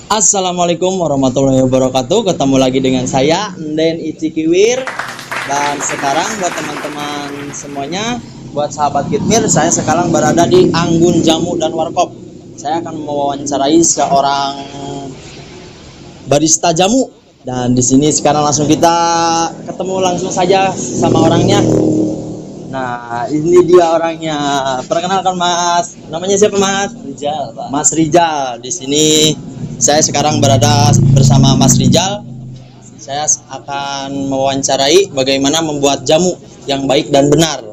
Assalamualaikum warahmatullahi wabarakatuh. Ketemu lagi dengan saya Nden Icikiwir. Dan sekarang buat teman-teman semuanya, buat sahabat Kitmir, saya sekarang berada di Anggun Jamu dan Warkop. Saya akan mewawancarai seorang barista jamu. Dan di sini sekarang langsung kita ketemu langsung saja sama orangnya. Nah, ini dia orangnya. Perkenalkan Mas. Namanya siapa Mas? Rijal, Pak. Mas Rijal. Di sini saya sekarang berada bersama Mas Rijal. Saya akan mewawancarai bagaimana membuat jamu yang baik dan benar.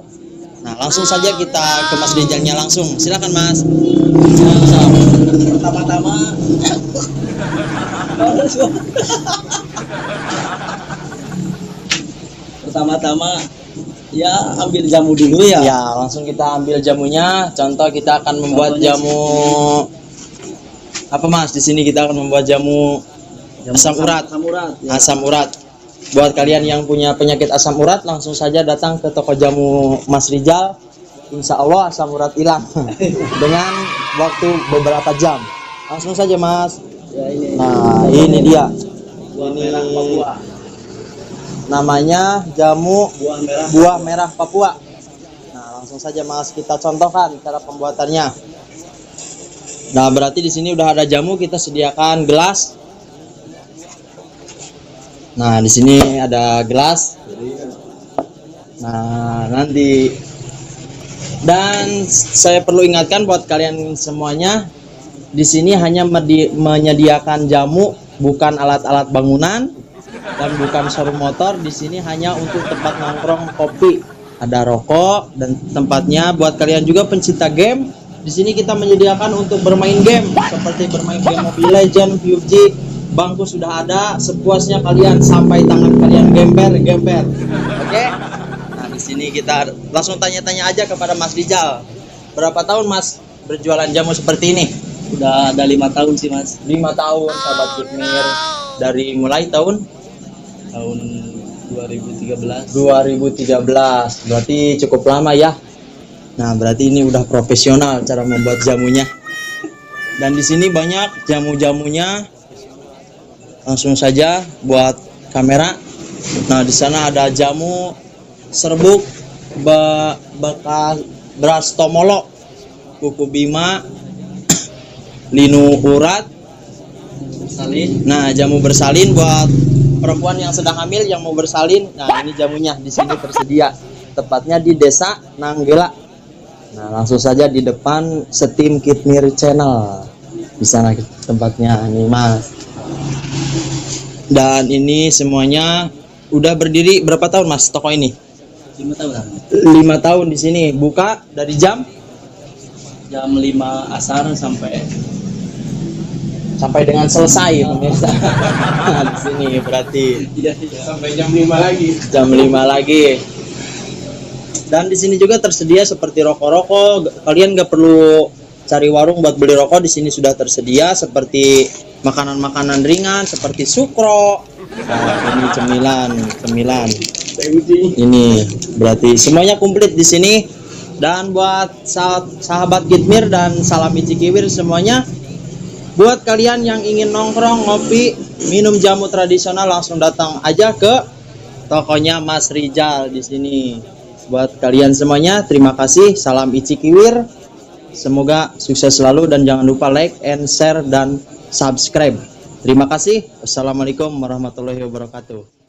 Nah, langsung saja kita ke Mas Rijalnya langsung. Silakan Mas. Pertama-tama ya ambil jamu dulu ya. Ya, langsung kita ambil jamunya. Contoh kita akan membuat Contohnya jamu apa Mas? Di sini kita akan membuat jamu asam urat. Ya. Asam urat. Buat kalian yang punya penyakit asam urat, langsung saja datang ke toko jamu Mas Rijal. Insya Allah asam urat hilang dengan waktu beberapa jam. Langsung saja Mas. Ya, ini. Nah, ini dia. Buah merah Papua. Namanya jamu Buah merah. buah merah Papua. Nah, langsung saja Mas kita contohkan cara pembuatannya. Nah, berarti di sini udah ada jamu, kita sediakan gelas. Nah, di sini ada gelas. Nah, nanti dan saya perlu ingatkan buat kalian semuanya, di sini hanya menyediakan jamu, bukan alat-alat bangunan dan bukan showroom motor. Di sini hanya untuk tempat nongkrong kopi, ada rokok dan tempatnya buat kalian juga pencinta game. Di sini kita menyediakan untuk bermain game seperti bermain game Mobile Legends, PUBG. Bangku sudah ada, sepuasnya kalian sampai tangan kalian gemper. Oke? Nah, di sini kita langsung tanya-tanya aja kepada Mas Rijal. Berapa tahun Mas berjualan jamu seperti ini? Udah ada 5 tahun sih, Mas. 5 tahun sahabat Kitmir. Dari mulai tahun 2013. 2013. Berarti cukup lama ya. Nah, berarti ini udah profesional cara membuat jamunya. Dan di sini banyak jamu-jamunya. Langsung saja buat kamera. Nah, di sana ada jamu serbuk bekas beras tomolo, kuku bima, linu urat, Salin. nah jamu bersalin buat perempuan yang sedang hamil yang mau bersalin. Nah, ini jamunya di sini tersedia, tepatnya di Desa Nanggela. Nah, langsung saja di depan Steam Kitmir Channel. Di sana tempatnya nih Mas. Dan ini semuanya udah berdiri berapa tahun Mas toko ini? 5 tahun. 5 tahun di sini. Buka dari jam 5 asar sampai dengan selesai pemirsa. Di sini berarti sampai jam 5 lagi. jam 5 lagi. Dan di sini juga tersedia seperti rokok-rokok. Kalian nggak perlu cari warung buat beli rokok, di sini sudah tersedia seperti makanan-makanan ringan seperti sukro. Nah, ini cemilan. Ini berarti semuanya komplit di sini. Dan buat sahabat Kitmir dan salam Icikiwir semuanya, buat kalian yang ingin nongkrong, ngopi, minum jamu tradisional, langsung datang aja ke tokonya Mas Rijal di sini. Buat kalian semuanya, terima kasih. Salam Icikiwir. Semoga sukses selalu dan jangan lupa like and share dan subscribe. Terima kasih. Wassalamualaikum warahmatullahi wabarakatuh.